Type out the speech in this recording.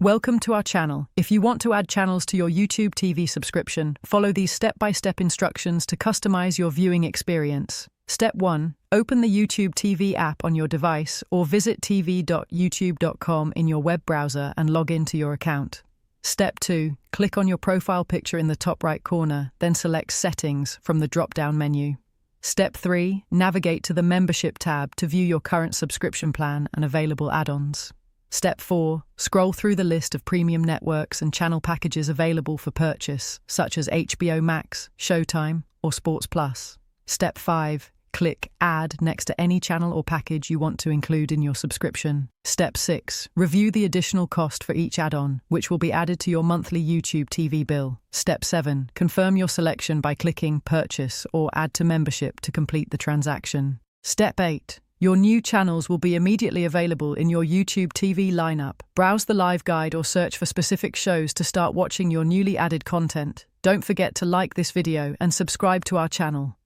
Welcome to our channel. If you want to add channels to your YouTube TV subscription, follow these step-by-step instructions to customize your viewing experience. Step 1. Open the YouTube TV app on your device or visit tv.youtube.com in your web browser and log into your account. Step 2. Click on your profile picture in the top right corner, then select Settings from the drop-down menu. Step 3. Navigate to the Membership tab to view your current subscription plan and available add-ons. Step 4. Scroll through the list of premium networks and channel packages available for purchase, such as HBO Max, Showtime, or Sports Plus. Step 5. Click Add next to any channel or package you want to include in your subscription. Step 6. Review the additional cost for each add-on, which will be added to your monthly YouTube TV bill. Step 7. Confirm your selection by clicking Purchase or Add to Membership to complete the transaction. Step 8. Your new channels will be immediately available in your YouTube TV lineup. Browse the live guide or search for specific shows to start watching your newly added content. Don't forget to like this video and subscribe to our channel.